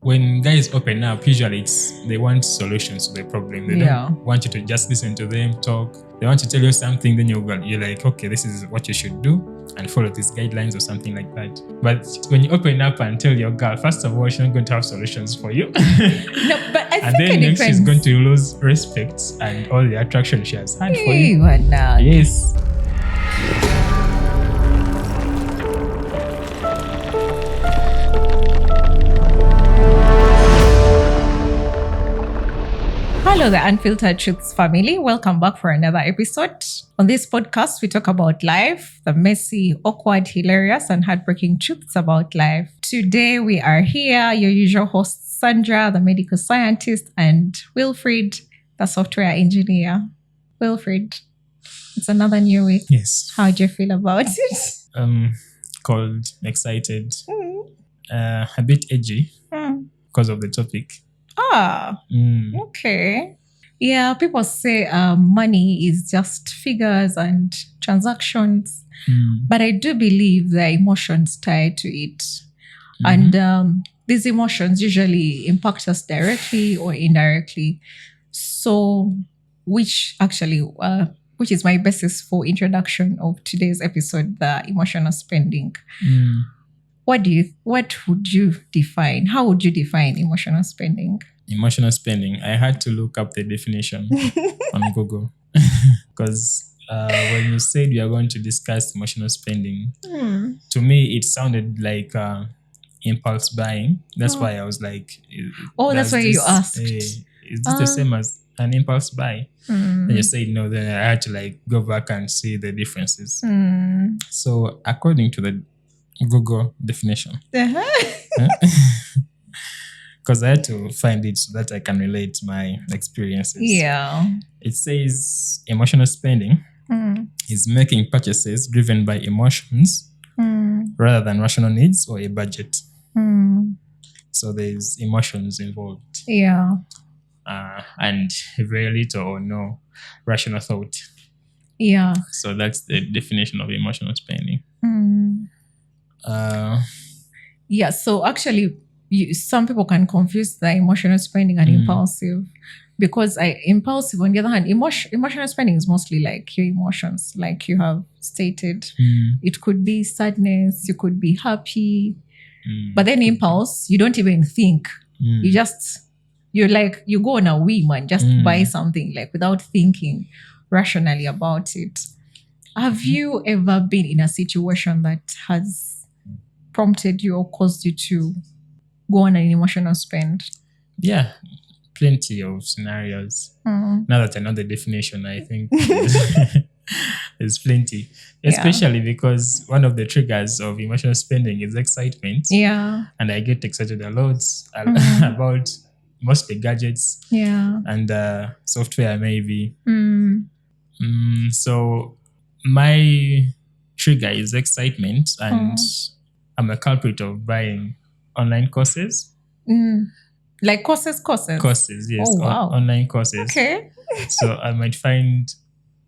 when guys open up, usually they want solutions to the problem. They don't want you to just listen to them talk. They want to tell you something, then you're like, okay, this is what you should do and follow these guidelines or something like that. But when you open up and tell your girl, first of all, she's not going to have solutions for you. No, but I and think then it next depends. she's going to lose respect and all the attraction she has had for you. Yes. Hello, the Unfiltered Truths family. Welcome back for another episode. On this podcast, we talk about life, the messy, awkward, hilarious, and heartbreaking truths about life. Today, we are here, your usual host, Sandra, the medical scientist, and Wilfred, the software engineer. Wilfred, it's another new week. Yes. How do you feel about it? Cold, excited, a bit edgy because of the topic. Okay. Yeah, people say money is just figures and transactions, but I do believe there are emotions tied to it. And these emotions usually impact us directly or indirectly. So, which is my basis for introduction of today's episode, the emotional spending. What would you define? How would you define emotional spending? Emotional spending. I had to look up the definition on Google because when you said we are going to discuss emotional spending, to me it sounded like impulse buying. That's why I was like, that's why you asked. Is this the same as an impulse buy? And you said no. Then I had to go back and see the differences. So according to the Google definition, because I had to find it so that I can relate my experiences. Yeah. It says emotional spending is making purchases driven by emotions rather than rational needs or a budget. So there's emotions involved. Yeah. And very little or no rational thought. Yeah. So that's the definition of emotional spending. Yeah. So actually, some people can confuse the emotional spending and impulsive, because impulsive, on the other hand, emotional spending is mostly like your emotions, like you have stated. It could be sadness, you could be happy, but then impulse, you don't even think. You go on a whim and just buy something without thinking rationally about it. Have you ever been in a situation that has prompted you or caused you to go on an emotional spend? Yeah, plenty of scenarios. Now that I know the definition, I think there's plenty. Especially because one of the triggers of emotional spending is excitement. Yeah. And I get excited a lot about mostly gadgets and software maybe. So my trigger is excitement, and I'm a culprit of buying online courses. Like courses? Courses, yes. Oh, wow. Online courses. Okay. So I might find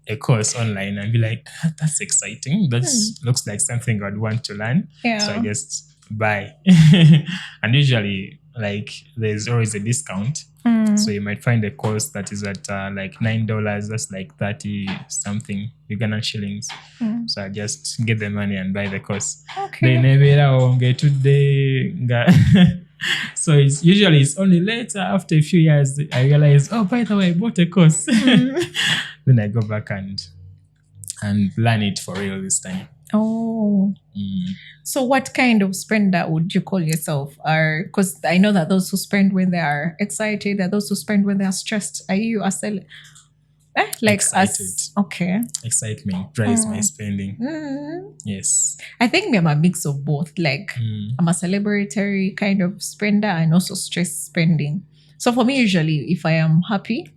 a course online and be like, that's exciting. That looks like something I'd want to learn. Yeah. So I just buy. And usually, there's always a discount. So you might find a course that is at $9. That's like 30 something Ugandan shillings. So I just get the money and buy the course. Okay. So it's only later, after a few years, I realize, oh, by the way, I bought a course. Then I go back and learn it for real this time. Oh. So what kind of spender would you call yourself? Because I know that those who spend when they are excited, and those who spend when they are stressed. Are you excited? Okay. Excitement drives my spending. Yes. I think I'm a mix of both. I'm a celebratory kind of spender and also stress spending. So for me, usually, if I am happy,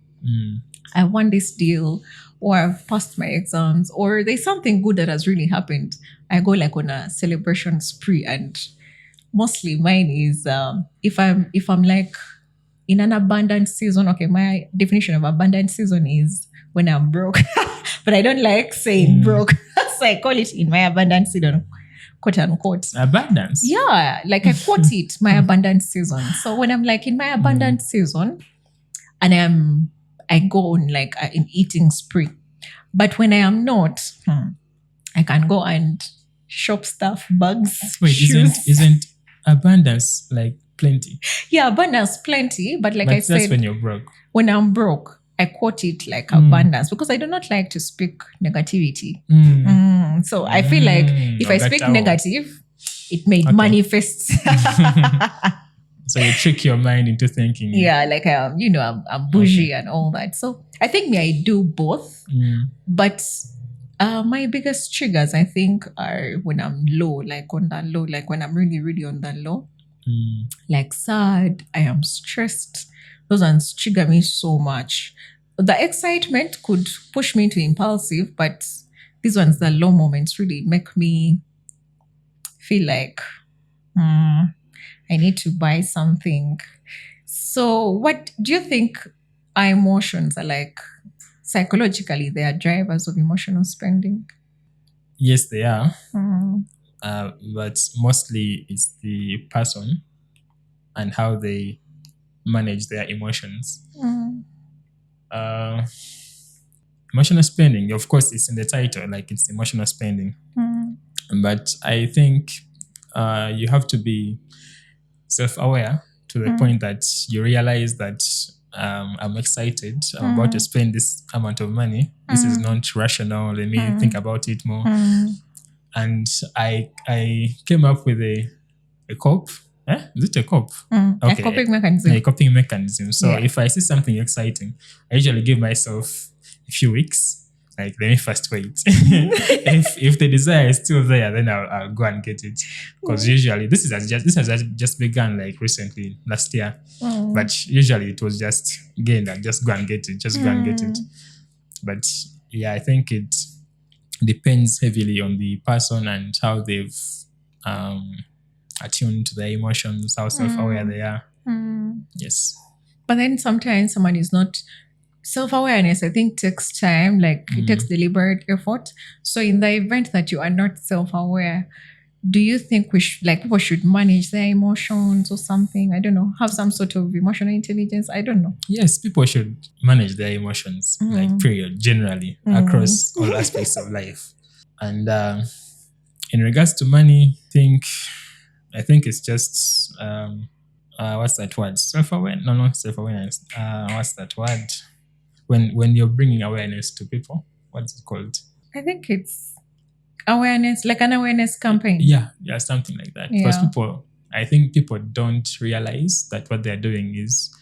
I want this deal, or I've passed my exams, or there's something good that has really happened, I go on a celebration spree. And mostly mine is if I'm in an abundant season. Okay, my definition of abundant season is when I'm broke, but I don't like saying broke, so I call it in my abundant season. quote unquote. Abundance. Yeah, like I quote it, my abundance season. So when I'm like in my abundance season and I go on like an eating spree. But when I am not, I can go and shop stuff, bags, Wait, shoes. isn't abundance like plenty? Yeah, abundance plenty, but like I said, that's when you're broke. When I'm broke, I quote it like abundance because I do not like to speak negativity. So I feel like if I speak negative, it may manifest. So you trick your mind into thinking. Yeah, like I'm bougie and all that. So I think I do both. But my biggest triggers, I think, are when I'm low, like on that low, like when I'm really, really on that low. Like sad, I am stressed. Those ones trigger me so much. The excitement could push me into impulsive, but these ones, the low moments, really make me feel like I need to buy something. So what do you think our emotions are like? Psychologically, they are drivers of emotional spending. Yes, they are. But mostly it's the person and how they manage their emotions. Emotional spending, of course, it's in the title, like it's emotional spending. But I think you have to be self-aware to the point that you realize that I'm excited. I'm about to spend this amount of money. This is not rational. Let me think about it more. And I came up with a COP. Is it a COP? Okay. A coping mechanism. A coping mechanism. So if I see something exciting, I usually give myself a few weeks. Like, let me first wait. if the desire is still there, then I'll go and get it. Because usually this has just begun like recently, last year. But usually it was just again like just go and get it, just go and get it. But yeah, I think it depends heavily on the person and how they've attuned to their emotions, how self-aware they are. Yes. But then sometimes someone is not. Self-awareness, I think, takes time, like it takes deliberate effort. So in the event that you are not self-aware, do you think people should manage their emotions or something? I don't know, have some sort of emotional intelligence? I don't know. Yes, people should manage their emotions, like period, generally, across all aspects of life. And in regards to money, I think it's just, what's that word? Self-awareness? No, self-awareness. What's that word? When you're bringing awareness to people, what's it called? I think it's awareness, like an awareness campaign. Yeah, something like that. Because I think people don't realize that what they're doing is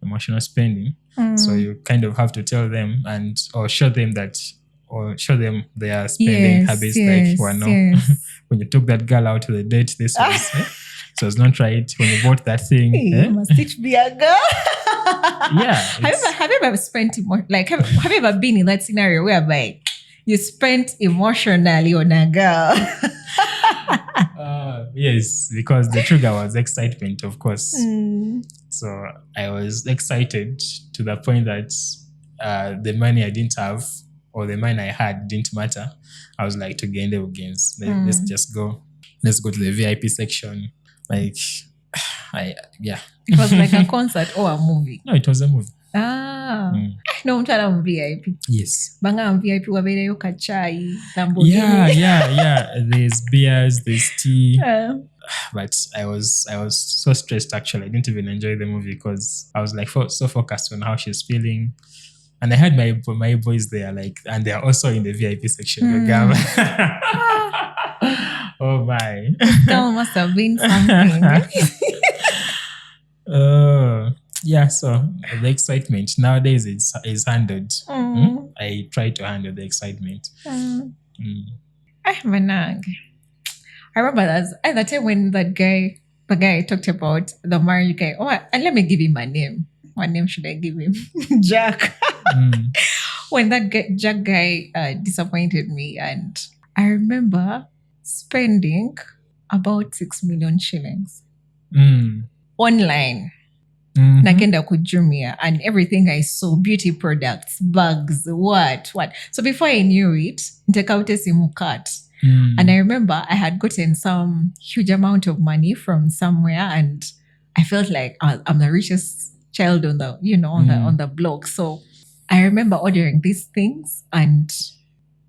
emotional spending. So you kind of have to tell them or show them their spending habits. When you took that girl out to the date, this was it was not right. When you bought that thing, you must teach me a girl. Yeah. Have you ever spent have you ever been in that scenario whereby you spent emotionally on a girl? Yes, because the trigger was excitement, of course. So I was excited to the point that the money I didn't have or the money I had didn't matter. I was like, to gain the gains. Let's just go. Let's go to the VIP section. Like, It was like a concert or a movie? No, it was a movie. No, I'm VIP. Yes. Banga VIP wabereyo kachai, Lamborghini. Yeah. There's beers, there's tea. But I was so stressed actually. I didn't even enjoy the movie because I was like so focused on how she's feeling. And I had my boys there, and they're also in the VIP section. Oh my. That must have been something. Yeah, so the excitement nowadays is handled. I try to handle the excitement. I remember at the time when the guy talked about the marriage guy. And let me give him a name. What name should I give him? Jack. When that Jack guy disappointed me, and I remember spending about 6 million shillings online. Nakenda kujumia, and everything I saw, beauty products, bags, what. So before I knew it, nitakaute simu card. And I remember I had gotten some huge amount of money from somewhere, and I felt like I'm the richest child on the, on the block. So I remember ordering these things, and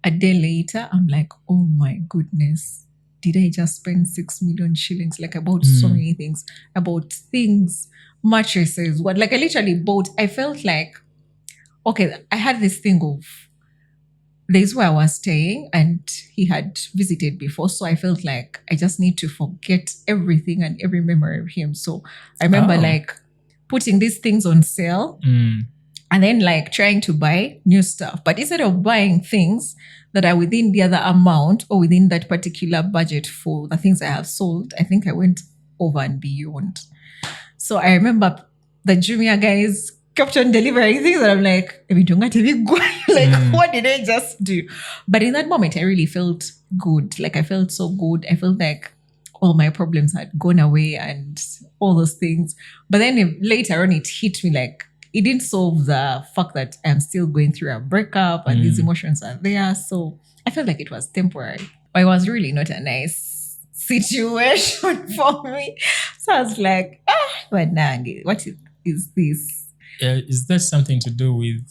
a day later, I'm like, oh my goodness, did I just spend 6 million shillings? Like, I bought so many things. I bought things, mattresses, what? Like, I literally bought. I felt like, okay, I had this thing of, there's where I was staying, and he had visited before. So I felt like I just need to forget everything and every memory of him. So I remember like putting these things on sale. And then like trying to buy new stuff. But instead of buying things that are within the other amount or within that particular budget for the things I have sold, I think I went over and beyond. So I remember the junior guys kept on delivering things, and I'm like, what did I just do? But in that moment, I really felt good. Like, I felt so good. I felt like all my problems had gone away and all those things. But then later on, it hit me like, it didn't solve the fact that I'm still going through a breakup and these emotions are there. So I felt like it was temporary. But it was really not a nice situation for me. So I was like, what is this? Is that something to do with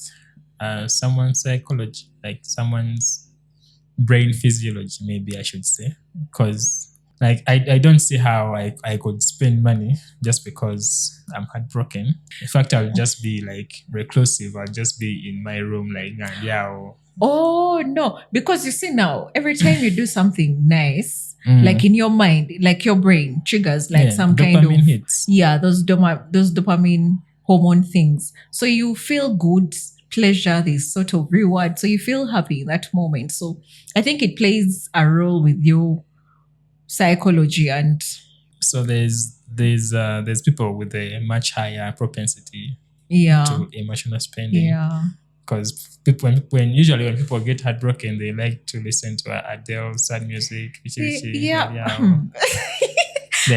someone's psychology? Like someone's brain physiology, maybe I should say? Because like, I don't see how I could spend money just because I'm heartbroken. In fact, I'll just be like reclusive. I'll just be in my room like, Oh, no. Because you see now, every time you do something nice, like in your mind, like your brain triggers like some kind of hits. Those dopamine hormone things. So you feel good, pleasure, this sort of reward. So you feel happy in that moment. So I think it plays a role with your psychology. And so there's people with a much higher propensity to emotional spending. Because usually when people get heartbroken, they like to listen to Adele sad music. They're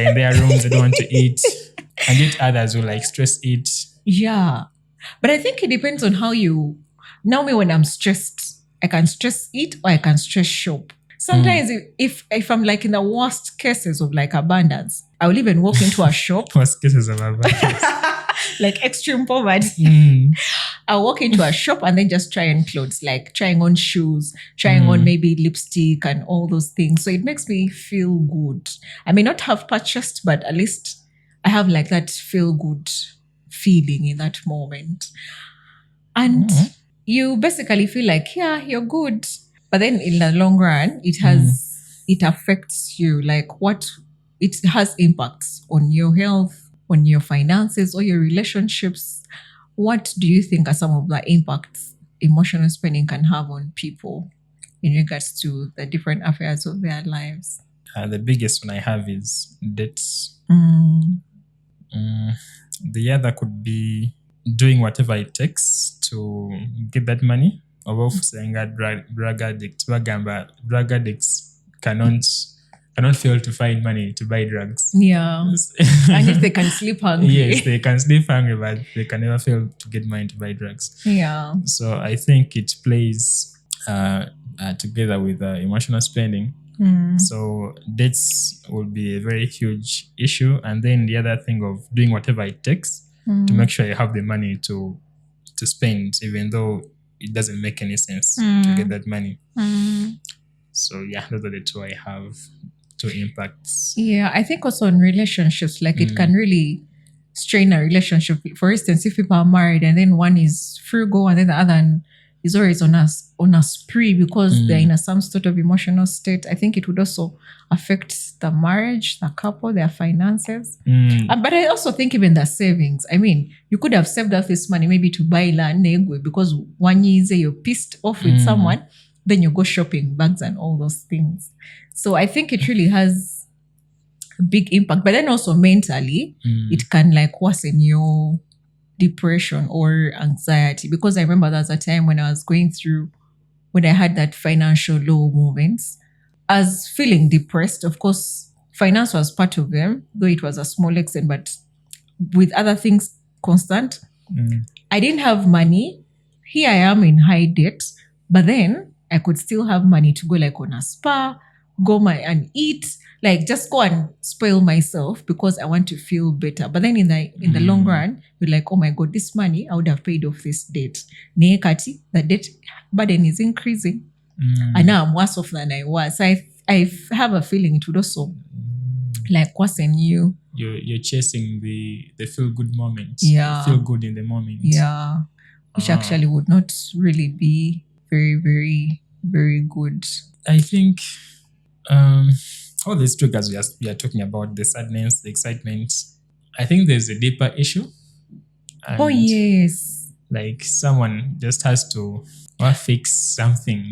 in their rooms, they don't want to eat. And yet others will like stress eat. But I think it depends on how you. Now, me when I'm stressed, I can stress eat or I can stress shop. Sometimes if I'm like in the worst cases of like abundance, I will even walk into a shop. Worst cases of abundance. Like extreme poverty. I'll walk into a shop and then just try on clothes, like trying on shoes, trying on maybe lipstick and all those things. So it makes me feel good. I may not have purchased, but at least I have like that feel good feeling in that moment. And you basically feel like, you're good. But then in the long run, it affects you. Like it has impacts on your health, on your finances, or your relationships. What do you think are some of the impacts emotional spending can have on people in regards to the different affairs of their lives? The biggest one I have is debts. The other could be doing whatever it takes to get that money. Or saying that drug addicts cannot fail to find money to buy drugs. And if they can sleep hungry. Yes, they can sleep hungry, but they can never fail to get money to buy drugs. So I think it plays together with emotional spending. So debts will be a very huge issue. And then the other thing of doing whatever it takes to make sure you have the money to spend, even though it doesn't make any sense to get that money. So those are the two I have, two impacts. I think also in relationships, like it can really strain a relationship. For instance, if people are married and then one is frugal and then the other is always on a spree because they're in some sort of emotional state, I think it would also affect the marriage, the couple, their finances. But I also think even the savings. I mean, you could have saved up this money maybe to buy land because one year you're pissed off with someone, then you go shopping, bags and all those things. So I think it really has a big impact. But then also mentally, it can like worsen your depression or anxiety, because I remember there was a time when I had that financial low moments, I was feeling depressed. Of course, finance was part of them, though it was a small extent, but with other things constant, I didn't have money. Here I am in high debt, but then I could still have money to go like on a spa, and eat, like just go and spoil myself because I want to feel better. But then in the long run, you're like, oh my God, this money, I would have paid off this debt. Nekati, the debt burden is increasing. And now I'm worse off than I was. So I have a feeling it would also like worsen you. You're chasing the feel good moment. Yeah. You feel good in the moment. Yeah. Which actually would not really be very, very, very good. I think all these triggers we are talking about, the sadness, the excitement, I think there's a deeper issue. Oh, yes. Like someone just has to fix something.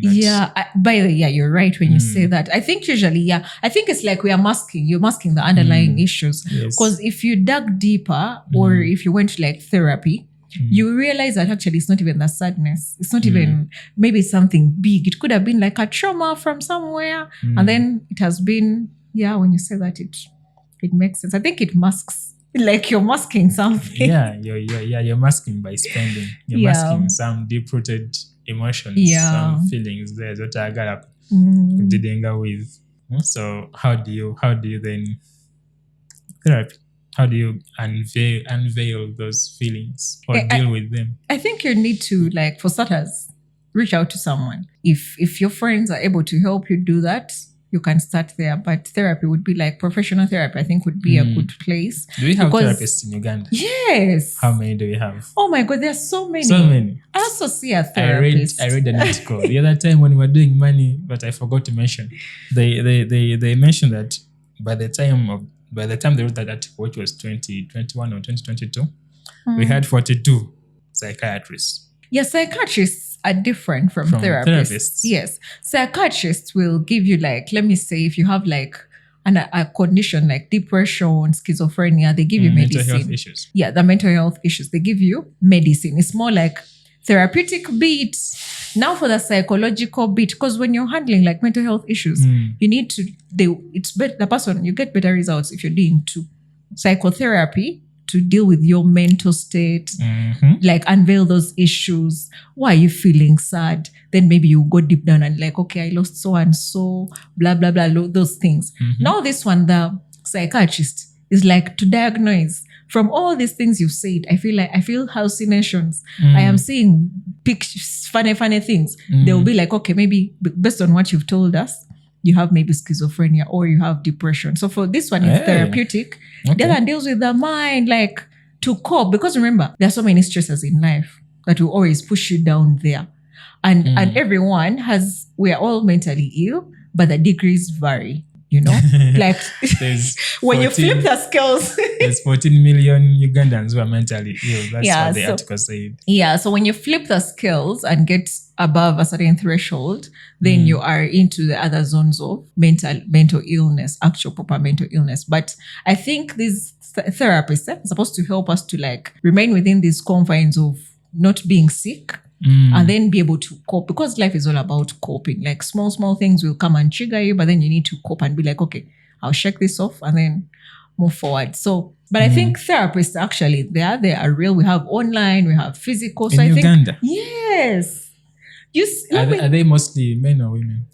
By the way, you're right when you say that. I think usually, I think it's like you're masking the underlying issues. Because if you dug deeper or if you went to like therapy, you realize that actually it's not even the sadness. It's not even maybe something big. It could have been like a trauma from somewhere. And then it has been, when you say that, it makes sense. I think it masks, like you're masking something. You're masking by spending. You're masking some deep-rooted emotions, some feelings there that I got dealing with. So how do you then therapy? How do you unveil those feelings or deal with them? I think you need to, like, for starters, reach out to someone. If your friends are able to help you do that, you can start there. But therapy would be like professional therapy, I think would be a good place. Do we have therapists in Uganda? Yes. How many do we have? Oh my God, there's so many. So many. I also see a therapist. I read an article the other time when we were doing money, but I forgot to mention. They mentioned that by the time they wrote that article, which was 2021 or 2022, we had 42 psychiatrists. Yeah, psychiatrists are different from therapists. Yes. Psychiatrists will give you, like, let me say, if you have like a condition like depression, schizophrenia, they give you medicine. Mental health issues. Yeah, the mental health issues. They give you medicine. It's more like therapeutic bit. Now for the psychological bit, because when you're handling like mental health issues, you need to, you get better results if you're doing two. Psychotherapy to deal with your mental state, like unveil those issues. Why are you feeling sad? Then maybe you go deep down and like, okay, I lost so and so, blah, blah, blah, those things. Now this one, the psychiatrist is like to diagnose from all these things you've said. I feel hallucinations. I am seeing pictures, funny things. They will be like, okay, maybe based on what you've told us, you have maybe schizophrenia or you have depression. So for this one, it's therapeutic. Okay. The other one deals with the mind, like to cope. Because remember, there are so many stresses in life that will always push you down there. And everyone we are all mentally ill, but the degrees vary. You know, like when you flip the scales, there's 14 million Ugandans who are mentally ill. That's what the article said. Yeah, so when you flip the scales and get above a certain threshold, then you are into the other zones of mental illness, actual proper mental illness. But I think these therapists are supposed to help us to like remain within these confines of not being sick. And then be able to cope, because life is all about coping. Like small things will come and trigger you, but then you need to cope and be like, okay, I'll shake this off and then move forward. So, but I think therapists actually, they are real. We have online, we have physical. So in Uganda? Yes. Are they mostly men or women?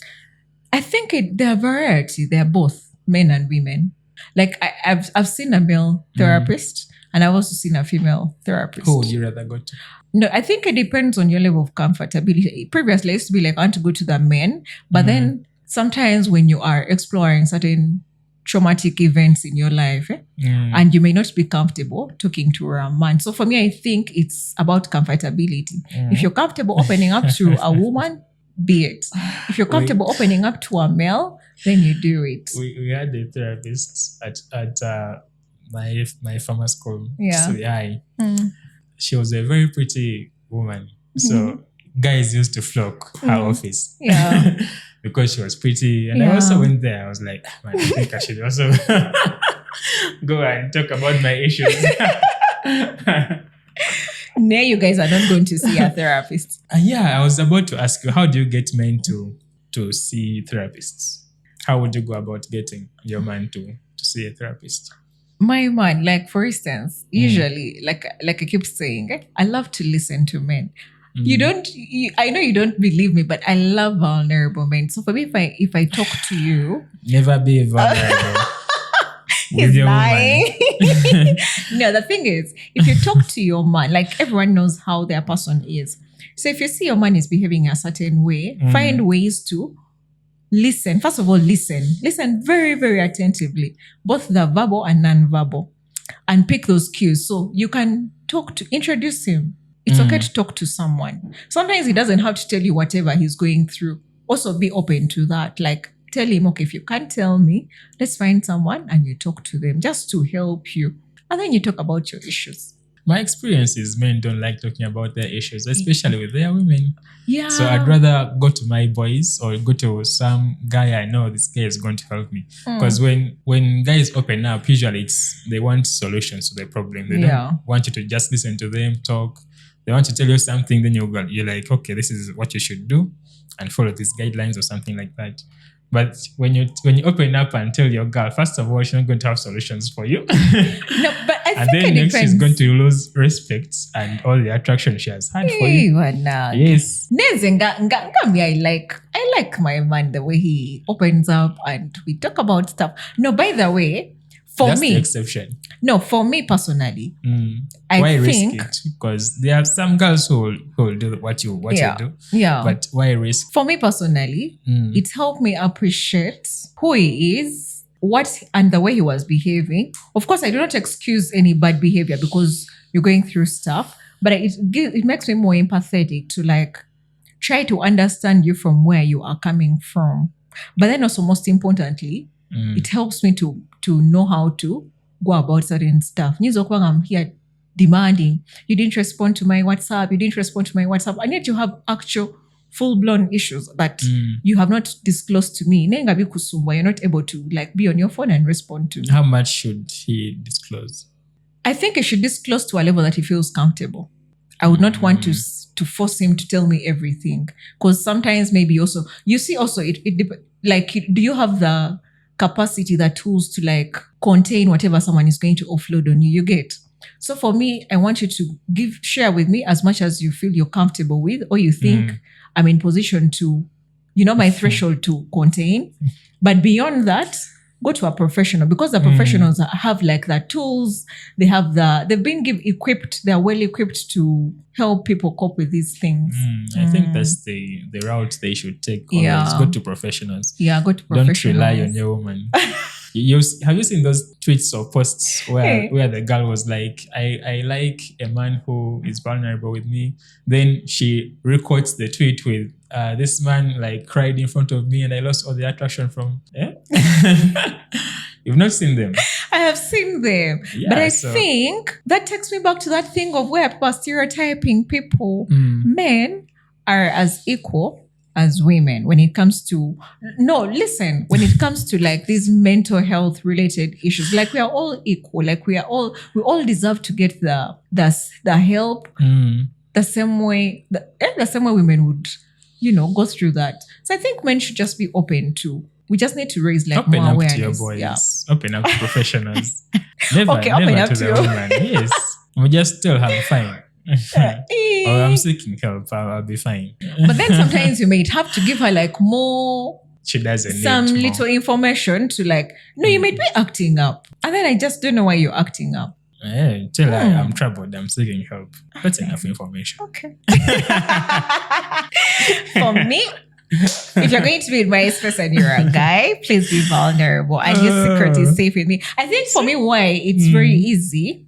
I think they're variety. They're both men and women. Like I've seen a male therapist and I've also seen a female therapist. Who would you rather go to? No, I think it depends on your level of comfortability. Previously, I used to be like, I want to go to the men. But then sometimes when you are exploring certain traumatic events in your life, and you may not be comfortable talking to a man. So for me, I think it's about comfortability. If you're comfortable opening up to a woman, be it. If you're comfortable opening up to a male, then you do it. We had a therapist at my former school. Yeah. She was a very pretty woman. So guys used to flock her office. Yeah. Because she was pretty. And I also went there. I was like, man, I think I should also go and talk about my issues. Now you guys are not going to see a therapist. I was about to ask you, how do you get men to see therapists? How would you go about getting your man to see a therapist? My man, like for instance, usually, like I keep saying, I love to listen to men. I know you don't believe me, but I love vulnerable men. So for me, if I talk to you, never be vulnerable. He's lying. No, the thing is, if you talk to your man, like everyone knows how their person is. So if you see your man is behaving a certain way, find ways to listen. First of all, listen very, very attentively, both the verbal and non-verbal, and pick those cues. So you can introduce him. It's okay to talk to someone. Sometimes he doesn't have to tell you whatever he's going through. Also be open to that. Like tell him, okay, if you can't tell me, let's find someone and you talk to them just to help you. And then you talk about your issues. My experience is men don't like talking about their issues, especially with their women. Yeah. So I'd rather go to my boys or go to some guy I know this guy is going to help me. Because when guys open up, usually they want solutions to their problem. They don't want you to just listen to them, talk. They want to tell you something, then you're like, okay, this is what you should do and follow these guidelines or something like that. But when you open up and tell your girl, first of all, she's not going to have solutions for you. No, but I and think then it next depends. she's going to lose respect and all the attraction she has had for you. Yes. I like my man the way he opens up and we talk about stuff. No, by the way, That's the exception. No, for me personally, why I think risk it? Because there are some girls who will do what you do. Yeah. But why risk? For me personally, it helped me appreciate who he is, what and the way he was behaving. Of course, I do not excuse any bad behavior because you're going through stuff, but it makes me more empathetic to like try to understand you from where you are coming from. But then also most importantly, it helps me to know how to go about certain stuff. I'm here demanding, you didn't respond to my WhatsApp, and yet you have actual full-blown issues that you have not disclosed to me. You're not able to like be on your phone and respond to me. How much should he disclose? I think he should disclose to a level that he feels comfortable. I would not want to force him to tell me everything, because sometimes maybe also you see also it like, do you have the capacity, the tools to like contain whatever someone is going to offload on you? You get. So for me, I want you to share with me as much as you feel you're comfortable with, or you think I'm in position to, my threshold to contain. But beyond that, go to a professional, because the professionals have like the tools. They've been equipped. They're well equipped to help people cope with these things. I think that's the route they should take. Always go to professionals. Yeah, go to professionals. Don't rely on your woman. Have you seen those tweets or posts where the girl was like, I like a man who is vulnerable with me. Then she records the tweet with, this man like cried in front of me and I lost all the attraction from. You've not seen them? I have seen them. Yeah, but I think that takes me back to that thing of where people are stereotyping people. Men are as equal as women when it comes to when it comes to like these mental health related issues. Like we are all equal. Like we all deserve to get the help the same way women would go through that. So I think men should just be open to. We just need to raise like open more up awareness. to your boys. Yeah. Open up to professionals. Never open up to the woman. Yes. We just tell her fine. Or I'm seeking help. I'll be fine. But then sometimes you may have to give her like more. She doesn't need some little information to like, no, you might be acting up. And then I just don't know why you're acting up. Tell her I'm troubled. I'm seeking help. That's enough information. Okay. For me, if you're going to be in my space and you're a guy, please be vulnerable and your secret is safe with me. I think for me, why it's very easy.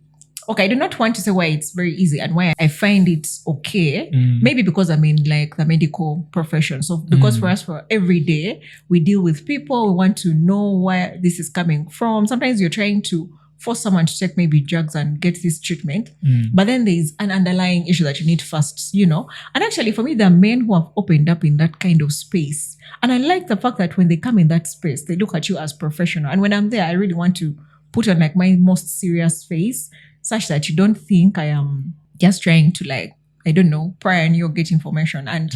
Okay, I do not want to say why it's very easy and why I find it okay. Maybe because I'm in like the medical profession. So because for us, for every day, we deal with people. We want to know where this is coming from. Sometimes you're trying to force someone to take maybe drugs and get this treatment. But then there's an underlying issue that you need first, And actually for me, there are men who have opened up in that kind of space. And I like the fact that when they come in that space, they look at you as professional. And when I'm there, I really want to put on like my most serious face, such that you don't think I am just trying to like, I don't know, pry on you or get information. And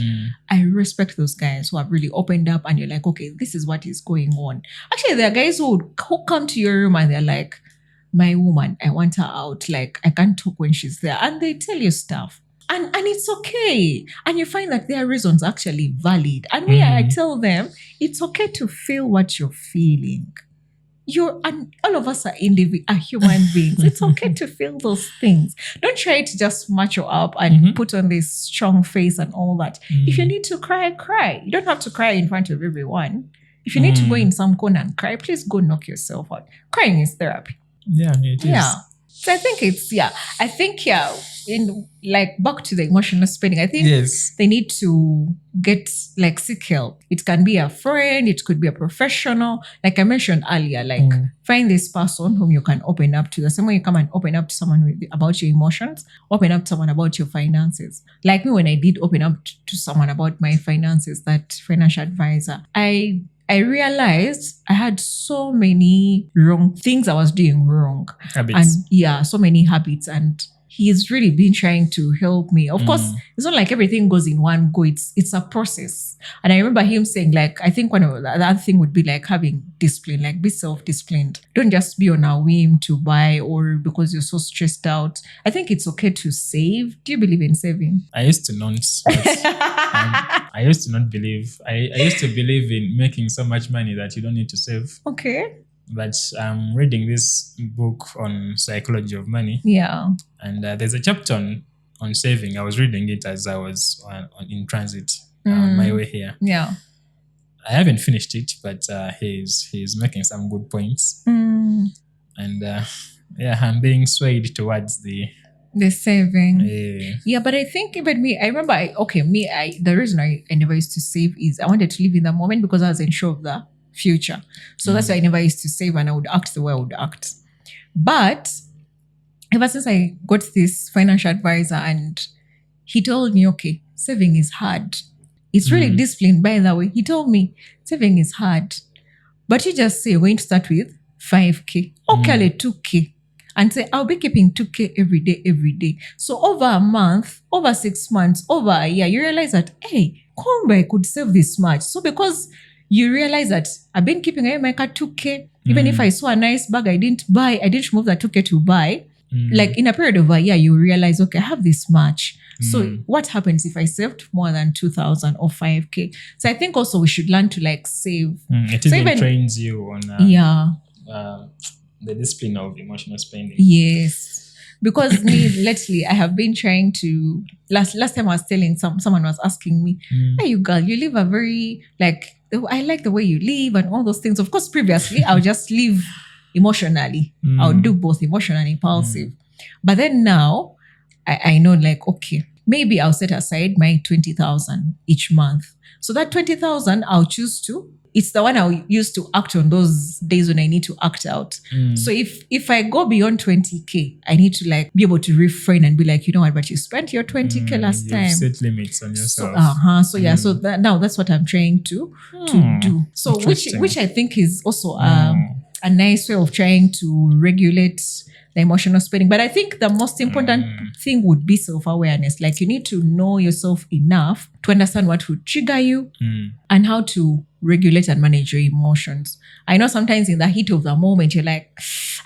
I respect those guys who have really opened up and you're like, okay, this is what is going on. Actually, there are guys who come to your room and they're like, my woman, I want her out. Like, I can't talk when she's there. And they tell you stuff. And it's okay. And you find that their reasons are actually valid. And I tell them, it's okay to feel what you're feeling. And all of us are human beings. It's okay to feel those things. Don't try to just macho up and put on this strong face and all that. If you need to cry, cry. You don't have to cry in front of everyone. If you need to go in some corner and cry, please go knock yourself out. Crying is therapy. Yeah, it is. Yeah. So I think in like back to the emotional spending, I think they need to seek help. It can be a friend, it could be a professional. Like I mentioned earlier, like find this person whom you can open up to. The same way you come and open up to someone about your emotions, open up to someone about your finances. Like me, when I did open up to someone about my finances, that financial advisor, I realized I had so many wrong things I was doing wrong. Habits. And so many habits. And he's really been trying to help me. Of course, it's not like everything goes in one go. It's a process. And I remember him saying, like, I think one of the other thing would be like having discipline, like be self-disciplined. Don't just be on a whim to buy or because you're so stressed out. I think it's okay to save. Do you believe in saving? I used to not. I used to not believe. I used to believe in making so much money that you don't need to save. Okay. But I'm reading this book on psychology of money. Yeah. And there's a chapter on saving. I was reading it as I was in transit on my way here. Yeah. I haven't finished it, but he's making some good points. And I'm being swayed towards the saving. Yeah, but I think even me, I remember, the reason I never used to save is I wanted to live in the moment because I wasn't sure of the future. So that's why I never used to save and I would act the way I would act. But ever since I got this financial advisor and he told me, okay, saving is hard. It's really disciplined, by the way. He told me, saving is hard. But you just say, we're going to start with 5K. Okay, 2K. And say, I'll be keeping 2K every day. So over a month, over 6 months, over a year, you realize that, hey, I could save this much. So because you realize that I've been keeping like a 2K, even if I saw a nice bag I didn't move that 2K to buy. Like in a period of a year, you realize, okay, I have this much. So what happens if I saved more than 2,000 or 5K? So I think also we should learn to like save. It even trains you on the discipline of emotional spending. Yes. Because lately I have been trying to, last time I was telling someone was asking me, hey, you girl, you live a very, like, I like the way you live and all those things. Of course, previously I would just live emotionally. I would do both emotional and impulsive. But then now I know like, okay, maybe I'll set aside my 20,000 each month. So that 20,000 I'll choose to, it's the one I'll use to act on those days when I need to act out. So if I go beyond 20K, I need to like be able to refrain and be like, you know what, but you spent your 20K last time. Set limits on yourself. So now that's what I'm trying to do. So which I think is also a nice way of trying to regulate the emotional spending. But I think the most important thing would be self-awareness. Like you need to know yourself enough to understand what would trigger you and how to regulate and manage your emotions. I know sometimes in the heat of the moment, you're like,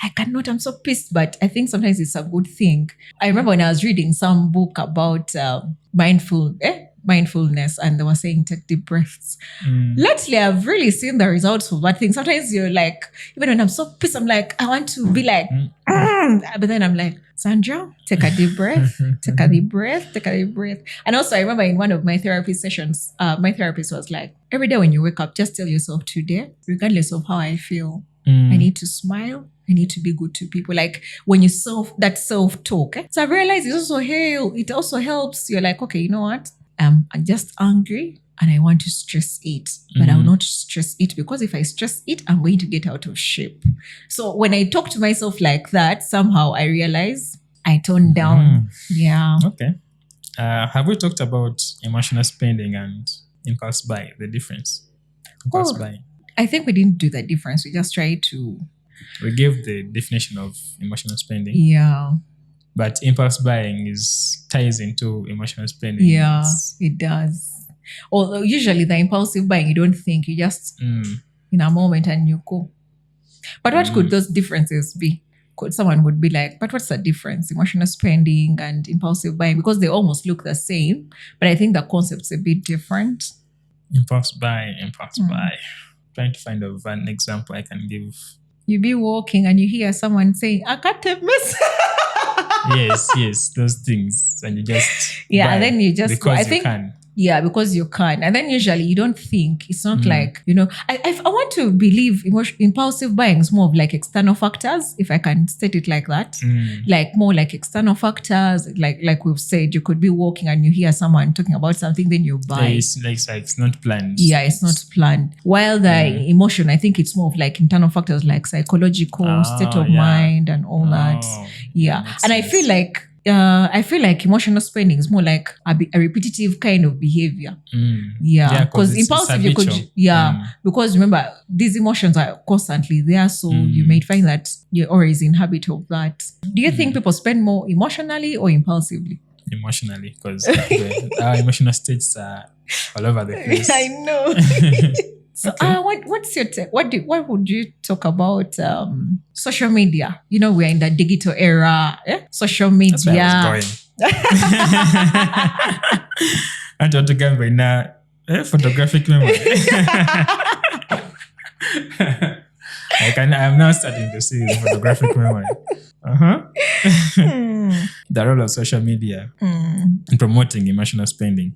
I cannot, I'm so pissed. But I think sometimes it's a good thing. I remember when I was reading some book about mindfulness and they were saying take deep breaths. Lately, I've really seen the results of that thing. Sometimes you're like, even when I'm so pissed, I'm like, I want to be like, but then I'm like, Sandra, take a deep breath, take a deep breath, take a deep breath. And also I remember in one of my therapy sessions, my therapist was like, every day when you wake up, just tell yourself today, regardless of how I feel, I need to smile. I need to be good to people. Like when you self-talk. So I realized it also helps. You're like, okay, you know what? I'm just angry and I want to stress it, but I will not stress it because if I stress it, I'm going to get out of shape. So when I talk to myself like that, somehow I realize I tone down. Yeah. Okay. Have we talked about emotional spending and impulse buy, the difference? Impulse buy. I think we didn't do the difference. We just tried to... We gave the definition of emotional spending. Yeah. But impulse buying ties into emotional spending. Yeah, it does. Although usually the impulsive buying, you don't think, you just in a moment and you go. But what could those differences be? someone would be like, but what's the difference? Emotional spending and impulsive buying, because they almost look the same, but I think the concept's a bit different. Impulse buy. Trying to find an example I can give. You be walking and you hear someone saying, I can't miss. yes, those things. And you just and then you just because I think you can. Yeah, because you can. And then usually you don't think. It's not like, I want to believe impulsive buying is more of like external factors, if I can state it like that. Like more like external factors. Like we've said, you could be walking and you hear someone talking about something, then you buy. It's not planned. Yeah, it's not planned. While the emotion, I think it's more of like internal factors like psychological, state of mind and all that. Yeah. And I feel like emotional spending is more like a repetitive kind of behavior. Because impulsive, you could, because remember, these emotions are constantly there, so you might find that you're always in habit of that. Do you think people spend more emotionally or impulsively? Emotionally, because our emotional states are all over the place. I know. So, what's your what would you talk about social media? We're in the digital era. Social media. That's where I was going. I want to get by now. Photographic memory. I'm now starting to see the photographic memory. The role of social media in promoting emotional spending.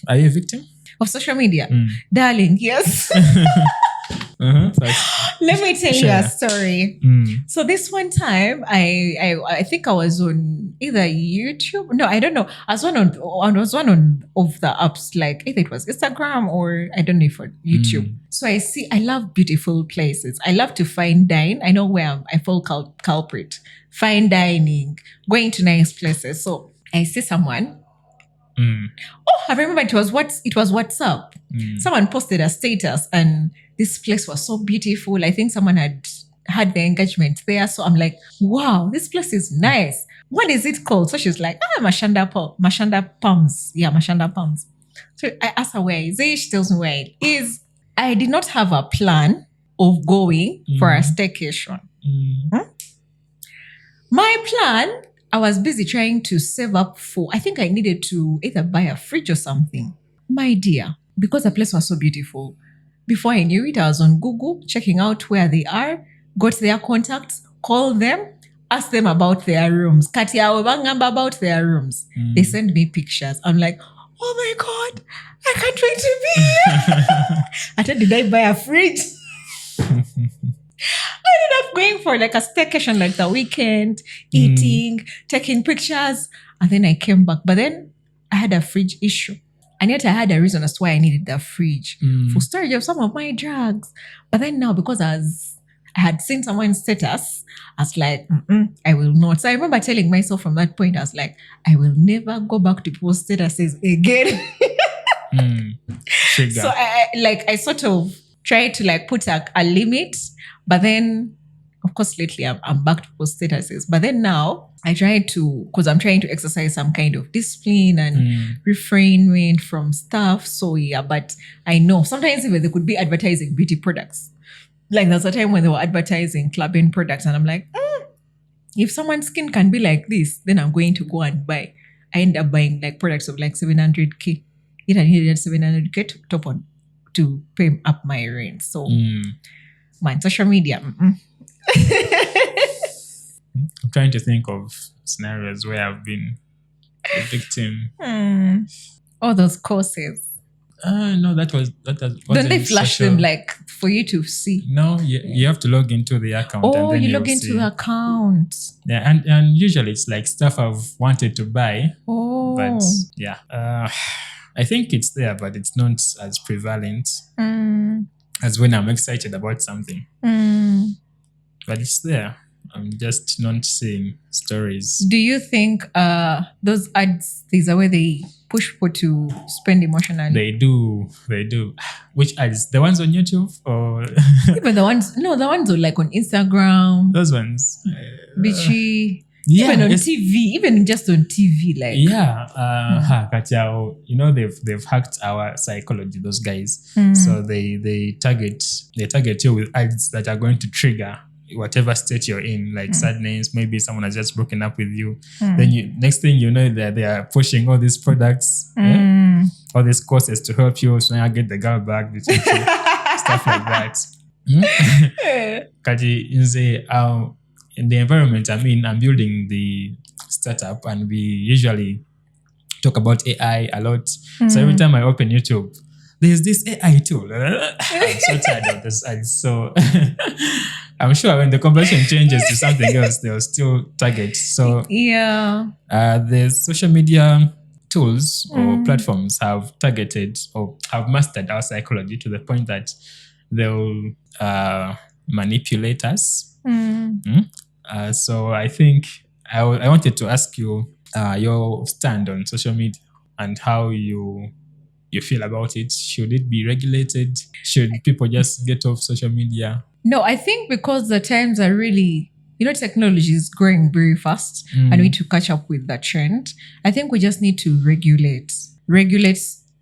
Are you a victim of social media? Darling, yes. Let me tell you a story. So this one time, I think I was on either YouTube. No, I don't know. I was one of the apps, like either it was Instagram or I don't know if it YouTube. So I love beautiful places. I love to fine dine. I know where I fall culprit. Fine dining, going to nice places. So I see someone. Oh, I remember it was WhatsApp. Someone posted a status and this place was so beautiful. I think someone had the engagement there. So I'm wow, this place is nice. What is it called? So she's like, Mashanda Palms. Yeah, Mashanda Palms. So I asked her where is it. She tells me where it is. I did not have a plan of going for a staycation. My plan, I was busy trying to save up for, I think I needed to either buy a fridge or something. My dear, because the place was so beautiful, before I knew it, I was on Google checking out where they are, got their contacts, called them, asked them about their rooms. Katia Wabangamba about their rooms. They sent me pictures. I'm like, oh my God, I can't wait to be here. I said, did I buy a fridge? I ended up going for like a staycation, like the weekend, eating, taking pictures. And then I came back. But then I had a fridge issue. And yet I had a reason as to why I needed the fridge for storage of some of my drugs. But then now, because I had seen someone's status, I was like, I will not. So I remember telling myself from that point, I was like, I will never go back to people's statuses again. So I sort of tried to like put a limit. But then, of course, lately I'm back to people's statuses. But then now I try to, because I'm trying to exercise some kind of discipline and refrain from stuff. So yeah, but I know sometimes even they could be advertising beauty products. Like there's a time when they were advertising clubbing products and I'm like, if someone's skin can be like this, then I'm going to go and buy. I end up buying like products of like 700K. It I needed 700K to top on to pay up my rent. So man, social media. I'm trying to think of scenarios where I've been a victim. All those courses. No, that was. Don't they flash them like for you to see? No, you have to log into the account. Oh, and then you log into the account. Yeah, and usually it's like stuff I've wanted to buy. Oh, but yeah, I think it's there, but it's not as prevalent as when I'm excited about something. But it's there. I'm just not seeing stories. Do you think those ads, there's a way they push people to spend emotionally? They do. Which ads? The ones on YouTube or even the ones are like on Instagram. Those ones. Bitchy. Yeah, even on TV, even just on TV, like they've hacked our psychology. Those guys, so they target you with ads that are going to trigger whatever state you're in, like sadness, maybe someone has just broken up with you. Then next thing you know, that they are pushing all these products, all these courses to help you. So now get the girl back, stuff like that. Kati, in the environment I'm building the startup, and we usually talk about AI a lot. So every time I open YouTube, there's this AI tool. I'm so tired of this. So I'm sure when the conversation changes to something else, they'll still target. So the social media tools or platforms have targeted or have mastered our psychology to the point that they'll manipulate us. So I think I wanted to ask you your stand on social media and how you feel about it. Should it be regulated? Should people just get off social media? No, I think because the times are really, technology is growing very fast and we need to catch up with that trend. I think we just need to regulate.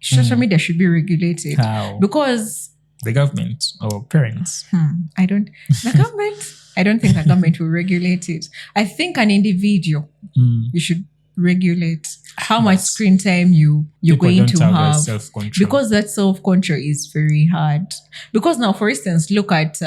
Social media should be regulated. How? Because the government or parents? I don't think the government will regulate it. I think an individual, you should regulate how much screen time you're going to have, self-control. because that self-control is very hard. Because now, for instance, look at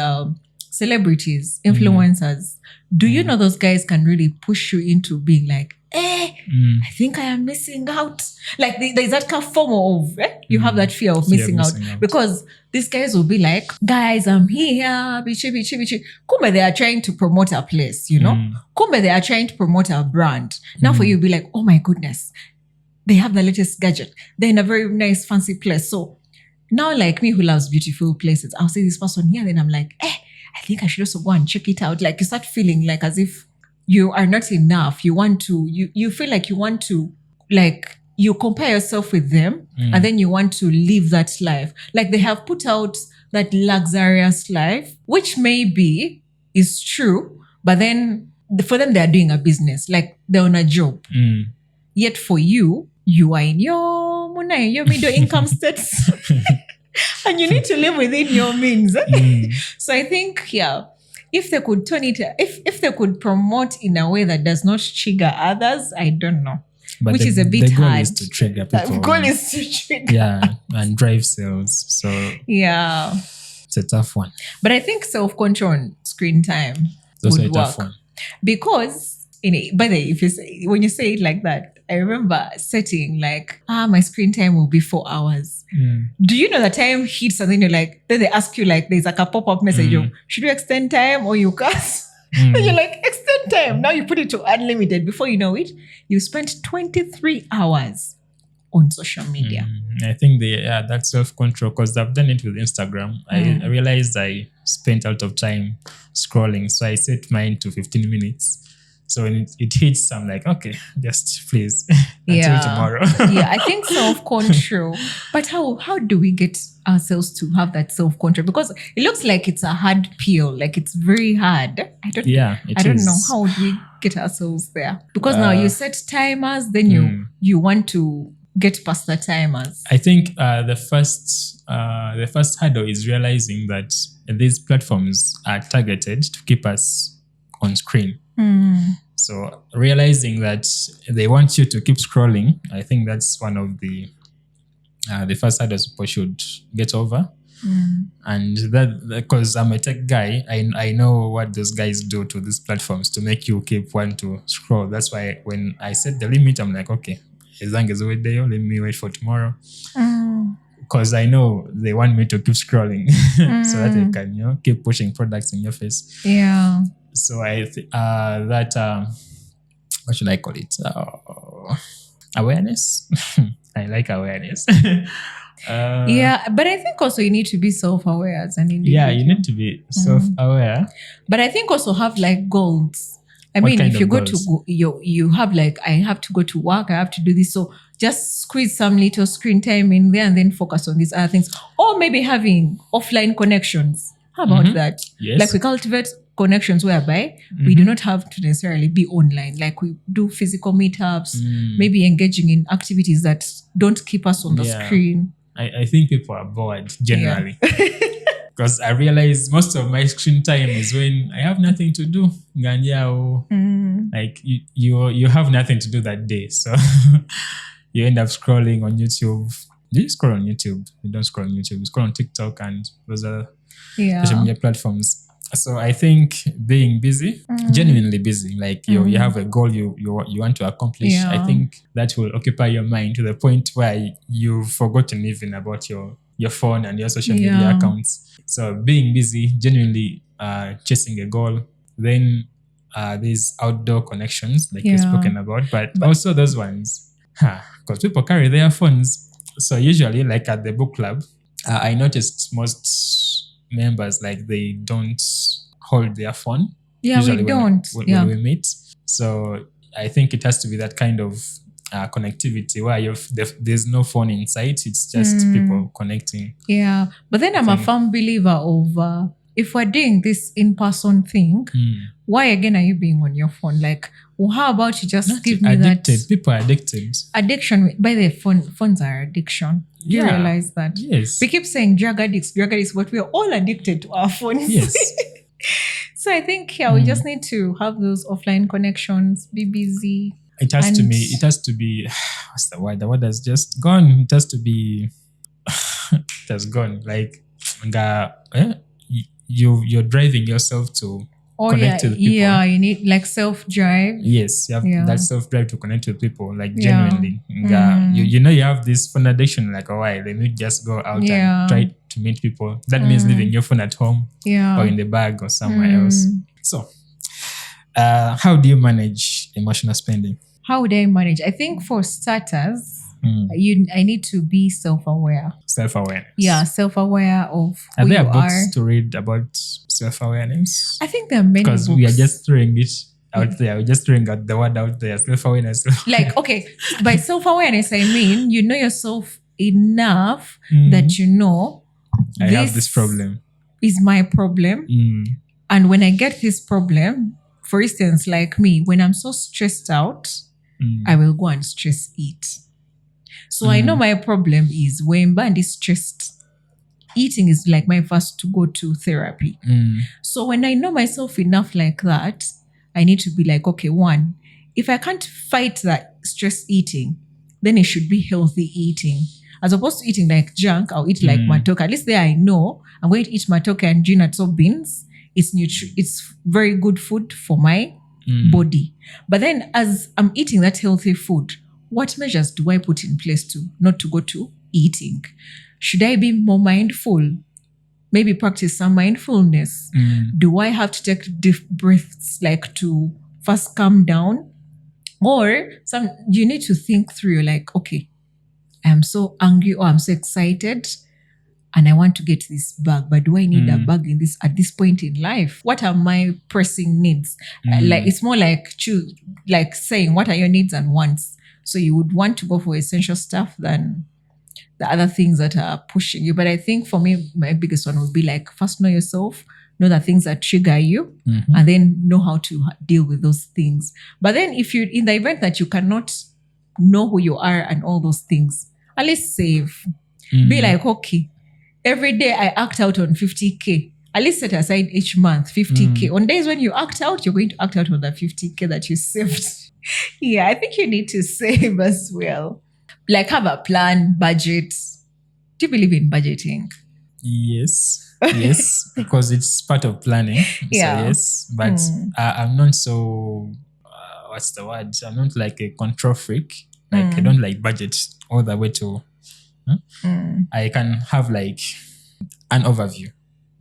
celebrities, influencers. Do you know those guys can really push you into being like, I think I am missing out. Like there's that kind of FOMO of you have that fear of missing out. Because these guys will be like, guys, I'm here, bichi. Kumbe, they are trying to promote a place, Kumbe, they are trying to promote a brand. Now for you, be like, oh my goodness, they have the latest gadget. They're in a very nice, fancy place. So now, like me who loves beautiful places, I'll see this person here, then I'm like, I think I should also go and check it out. Like you start feeling like as if you are not enough. You want to, you feel like you want to, like you compare yourself with them and then you want to live that life. Like they have put out that luxurious life, which maybe is true, but then for them, they're doing a business, like they're on a job. Yet for you, you are in your middle income status and you need to live within your means. So I think, if they could turn it, if they could promote in a way that does not trigger others, I don't know. But which is a bit hard. The goal is to trigger people. The goal is to trigger. And drive sales. So it's a tough one. But I think self-control on screen time would work. Tough one. Because, by the way, when you say it like that, I remember setting like, my screen time will be 4 hours. Do you know the time hits and then you're like, then they ask you like, there's like a pop-up message of, should you extend time or you curse? And you're like, extend time. Now you put it to unlimited. Before you know it, you spent 23 hours on social media. I think that's self-control, because I've done it with Instagram. I realized I spent a lot of time scrolling. So I set mine to 15 minutes. So when it hits, I'm like, okay, just please until tomorrow. I think self-control. But how do we get ourselves to have that self-control? Because it looks like it's a hard pill. Like it's very hard. I don't know how would we get ourselves there. Because now you set timers, then you want to get past the timers. I think the first hurdle is realizing that these platforms are targeted to keep us on screen. So realizing that they want you to keep scrolling, I think that's one of the first hurdles people should get over. And that, because I'm a tech guy, I know what those guys do to these platforms to make you keep wanting to scroll. That's why when I set the limit, I'm like, okay, as long as we're there, let me wait for tomorrow. Because I know they want me to keep scrolling so that they can, keep pushing products in your face. Yeah. So I that what should I call it? Awareness. I like awareness. But I think also you need to be self-aware as an individual. Yeah, you need to be self-aware. But I think also have like goals. I mean, if you go to you have like, I have to go to work, I have to do this. So just squeeze some little screen time in there and then focus on these other things. Or maybe having offline connections. How about that? Yes. Like we cultivate connections whereby we do not have to necessarily be online. Like we do physical meetups, maybe engaging in activities that don't keep us on the screen. I think people are bored generally. Because I realize most of my screen time is when I have nothing to do. Like you have nothing to do that day. So you end up scrolling on YouTube. Do you scroll on YouTube? You don't scroll on YouTube. You scroll on TikTok and those other social media platforms. So I think being busy, genuinely busy, like you have a goal you want to accomplish. I think that will occupy your mind to the point where you've forgotten even about your phone and your social media accounts. So being busy, genuinely chasing a goal. Then there's outdoor connections, like you've spoken about, but also those ones, because people carry their phones. So usually, like at the book club, I noticed most members, like they don't hold their phone. Yeah, usually we don't. When we meet. So I think it has to be that kind of connectivity where there's no phone in sight. It's just people connecting. Yeah. But then I'm a firm believer of if we're doing this in-person thing, why again are you being on your phone? Like, well, how about you just give me addicted. that? People are addicted. Addiction. By the phones are addiction. You realize that? Yes. We keep saying drug addicts, but we are all addicted to our phones. Yes. So I think we just need to have those offline connections, be busy. It has to be, what's the word? The word has just gone. It has to be, it has gone. Like, you're driving yourself to connect to the people. Yeah, you need like self-drive. Yes, you have that self-drive to connect with people, like genuinely. You have this phone addiction, like, let me just go out and try to meet people. That means leaving your phone at home or in the bag or somewhere else. So, how do you manage emotional spending? How would I manage? I think for starters, I need to be self-aware. Self-awareness. Yeah, self-aware of who are there you books to read about self-awareness? I think there are many books. Because we are just throwing it out there. We're just throwing out the word out there. Self-awareness. Like, okay, by self-awareness, I mean, you know yourself enough that you know I have this problem. Is my problem. And when I get this problem, for instance, like me, when I'm so stressed out, I will go and stress eat. So I know my problem is when Band is stressed, eating is like my first to go to therapy. So when I know myself enough like that, I need to be like, okay, one, if I can't fight that stress eating, then it should be healthy eating. As opposed to eating like junk, I'll eat like matoke. At least there I know I'm going to eat matoke and ginatso beans. It's very good food for my body. But then as I'm eating that healthy food, what measures do I put in place to not to go to eating? Should I be more mindful? Maybe practice some mindfulness. Do I have to take deep breaths like to first calm down? Or you need to think through like, okay, I'm so angry or I'm so excited and I want to get this bag, but do I need a bag at this point in life? What are my pressing needs? Like it's more like saying what are your needs and wants. So you would want to go for essential stuff than the other things that are pushing you. But I think for me, my biggest one would be like first know yourself, know the things that trigger you, and then know how to deal with those things. But then if you, in the event that you cannot know who you are and all those things, at least save. Be like, okay, every day I act out on 50K. At least set aside each month 50K. On days when you act out, you're going to act out on the 50K that you saved. Yeah, I think you need to save as well. Like have a plan, budget. Do you believe in budgeting? Yes, because it's part of planning. Yeah. So yes, but I'm not so, what's the word? I'm not like a control freak. Like I don't like budget all the way to, I can have like an overview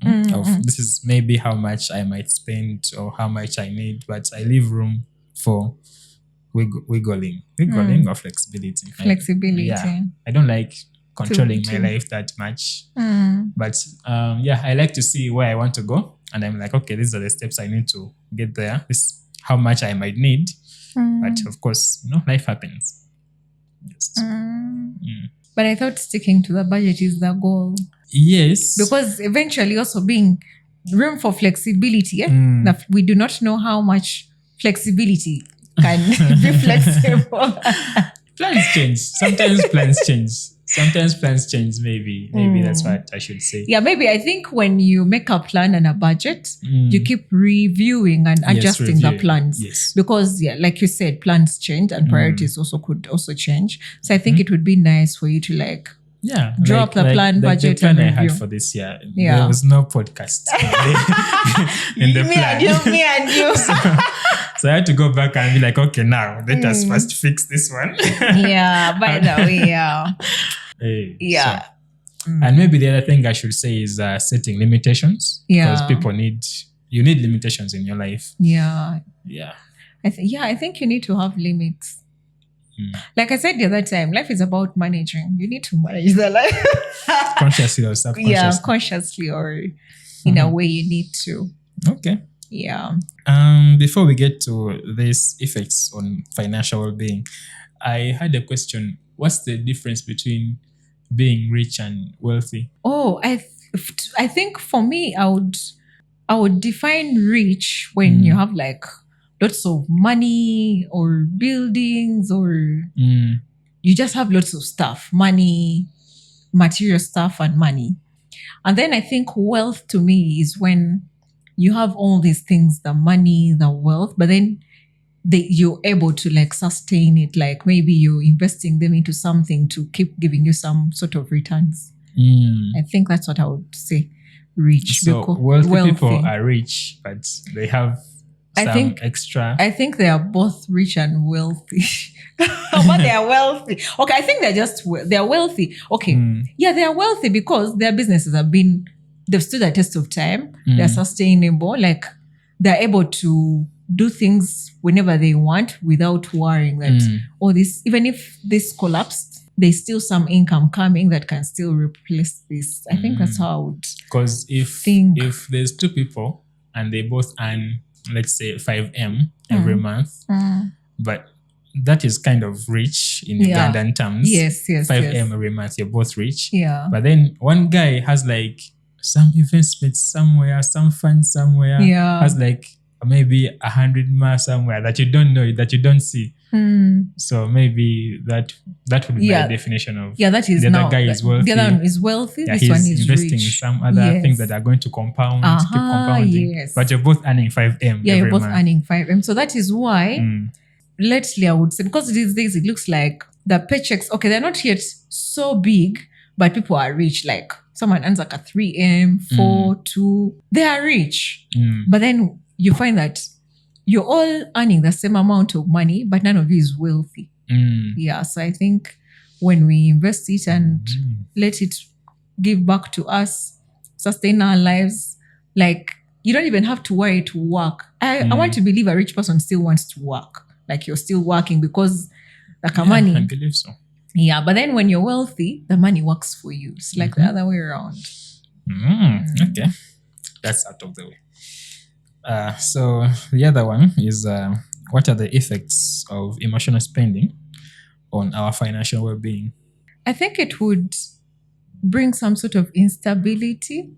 of this is maybe how much I might spend or how much I need, but I leave room for wiggling or flexibility. I don't like controlling my life that much. But I like to see where I want to go, and I'm like, okay, these are the steps I need to get there. This is how much I might need, but of course, life happens. But I thought sticking to the budget is the goal. Yes, because eventually also being room for flexibility. That we do not know how much flexibility can be flexible. Plans change. Sometimes plans change. Sometimes plans change, maybe that's what I should say. Yeah, maybe I think when you make a plan and a budget, you keep reviewing and adjusting the plans. Yes. Because like you said, plans change and priorities could also change. So I think it would be nice for you to draw up the plan, budget, the plan and review. I had for this year. There was no podcast in the plan. Me and you. So I had to go back and be like, okay, now let us first fix this one. Yeah, by the way, yeah. Yeah. So, and maybe the other thing I should say is setting limitations. Yeah. Because you need limitations in your life. Yeah. Yeah. I think you need to have limits. Like I said the other time, life is about managing. You need to manage the life. Consciously or subconsciously. Yeah, consciously or in a way you need to. Okay. Yeah. Before we get to these effects on financial well-being, I had a question. What's the difference between being rich and wealthy? Oh, I think for me, I would define rich when you have lots of money or buildings or you just have lots of stuff, money, material stuff and money. And then I think wealth to me is when you have all these things, the money, the wealth, but then you're able to sustain it. Like maybe you're investing them into something to keep giving you some sort of returns. I think that's what I would say. Rich. So wealthy people are rich, but they have extra. I think they are both rich and wealthy. But they are wealthy. Okay, I think they're wealthy. Okay. Yeah, they are wealthy because their businesses they've stood the test of time. They're sustainable. They're able to do things whenever they want without worrying that even if this collapsed, there's still some income coming that can still replace this. I think that's how I would. Because if there's two people and they both earn, let's say 5M every month, but that is kind of rich in Ugandan terms. Yes. 5M every month, you're both rich. Yeah. But then one guy has some investments somewhere, some fund somewhere, has maybe 100 miles somewhere that you don't know, that you don't see. So maybe that would be my definition of that is the other guy is wealthy. The other one is wealthy. This one is investing rich. in some other things that are going to compound, keep compounding. Yes. But you're both earning 5M. Yeah, you're both month. earning 5M. So that is why lately I would say, because these days it looks like the paychecks, okay, they're not yet so big, but people are rich. Like someone earns a 3M, 4, 2. They are rich. But then you find that you're all earning the same amount of money, but none of you is wealthy. Yeah, so I think when we invest it and let it give back to us, sustain our lives, you don't even have to worry to work. I want to believe a rich person still wants to work. You're still working because money. I believe so. Yeah, but then when you're wealthy, the money works for you. It's the other way around. Okay, that's out of the way. So the other one is what are the effects of emotional spending on our financial well-being? I think it would bring some sort of instability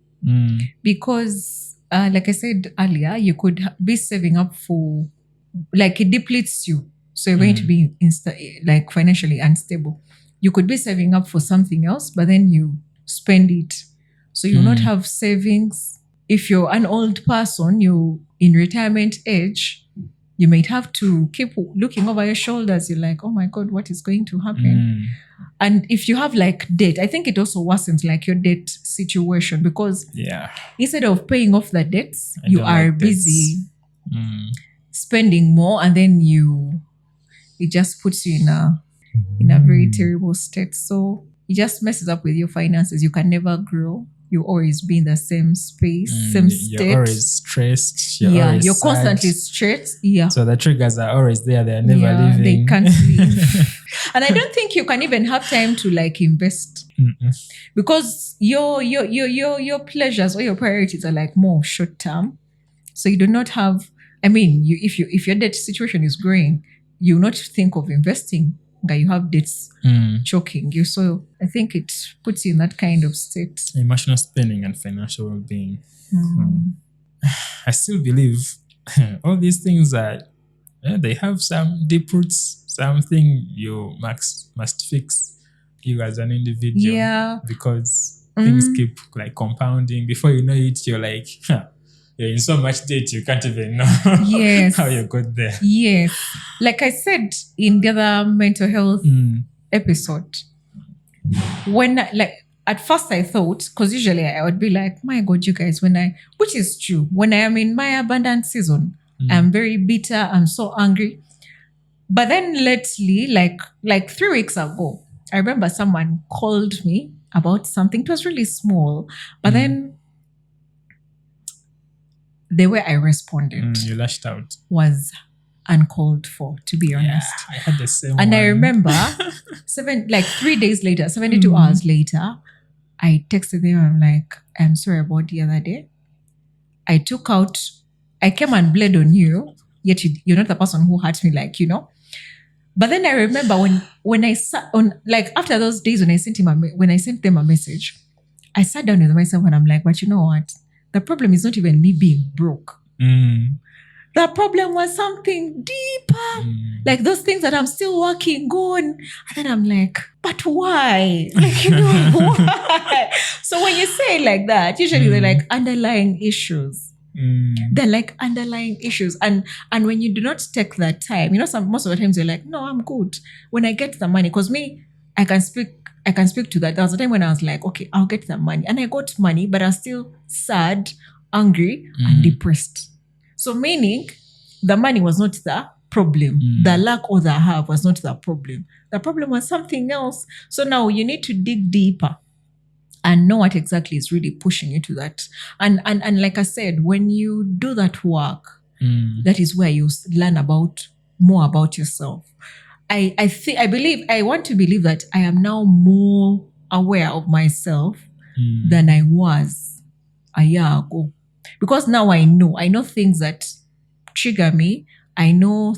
because, like I said earlier, you could be saving up for, it depletes you. So you're going to be financially unstable. You could be saving up for something else, but then you spend it. So you will not have savings. If you're an old person, you in retirement age, you might have to keep looking over your shoulders. You're like, oh my God, what is going to happen? And if you have debt, I think it also worsens your debt situation because instead of paying off the debts, you are busy spending more, and then it just puts you in a very terrible state. So it just messes up with your finances. You can never grow. You always be in the same space, same state. You're always stressed. You're constantly stressed. Yeah. So the triggers are always there. They're never leaving. They can't leave. And I don't think you can even have time to invest because your pleasures or your priorities are more short term. So you do not have. I mean, if your debt situation is growing, you not think of investing. You have debts choking you. So I think it puts you in that kind of state. Emotional spending and financial well-being. I still believe all these things they have some deep roots, something you must fix. you as an individual. Yeah. Because things keep like compounding. Before you know it, you're like, you're in so much debt you can't even know Yes. how you got there. Yes. Like I said in the other mental health episode, when at first I thought, because usually I would be like, my God, you guys, which is true, when I am in my abundant season, I'm very bitter, I'm so angry. But then lately, like 3 weeks ago, I remember someone called me about something. It was really small, but then the way I responded You lashed out. was uncalled for, to be honest. I had the same And one. I remember 3 days later, 72 hours later, I texted them. I'm like, I'm sorry about the other day. I came and bled on you, yet you're not the person who hurt me, like, you know. But then I remember when I sat on, like, after those days when I sent them a message, I sat down with myself and I'm like, but you know what? The problem is not even me being broke. The problem was something deeper. Like those things that I'm still working on. And then I'm like, but why? Like, you know, why? So when you say it like that, usually they're like underlying issues. They're like underlying issues. And when you do not take that time, you know, most of the times you're like, no, I'm good. When I get the money, because me, I can speak to that. There was a time when I was like, okay, I'll get the money. And I got money, but I was still sad, angry, and depressed. So meaning the money was not the problem. The lack or the have was not the problem. The problem was something else. So now you need to dig deeper and know what exactly is really pushing you to that. And like I said, when you do that work, that is where you learn more about yourself. I want to believe that I am now more aware of myself than I was a year ago. Because now I know things that trigger me. I know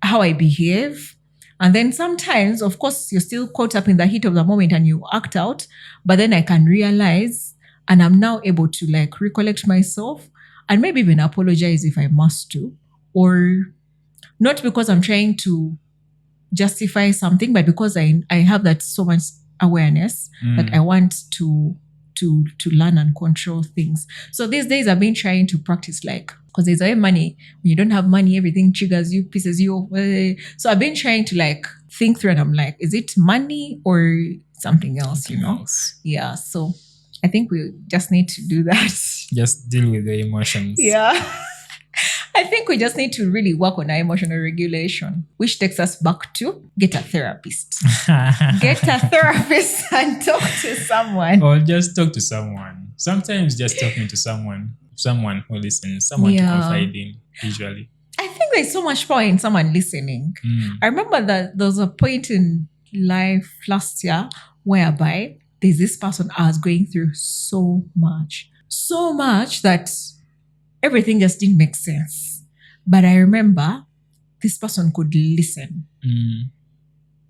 how I behave. And then sometimes, of course, you're still caught up in the heat of the moment and you act out. But then I can realize, and I'm now able to like recollect myself and maybe even apologize if I must to. Or not because I'm trying to justify something, but because I have that so much awareness that I want to learn and control things. So these days I've been trying to practice, like, because there's a money. When you don't have money, everything triggers you, pisses you off. So I've been trying to like think through, and I'm like, is it money or something else, you know? Yeah. So I think we just need to do that. Just deal with the emotions. Yeah. I think we just need to really work on our emotional regulation, which takes us back to get a therapist. Get a therapist and talk to someone. Or just talk to someone. Sometimes just talking to someone who listens, someone to confide in, usually. I think there's so much power in someone listening. I remember that there was a point in life last year whereby there's this person I was going through so much that everything just didn't make sense. But I remember this person could listen.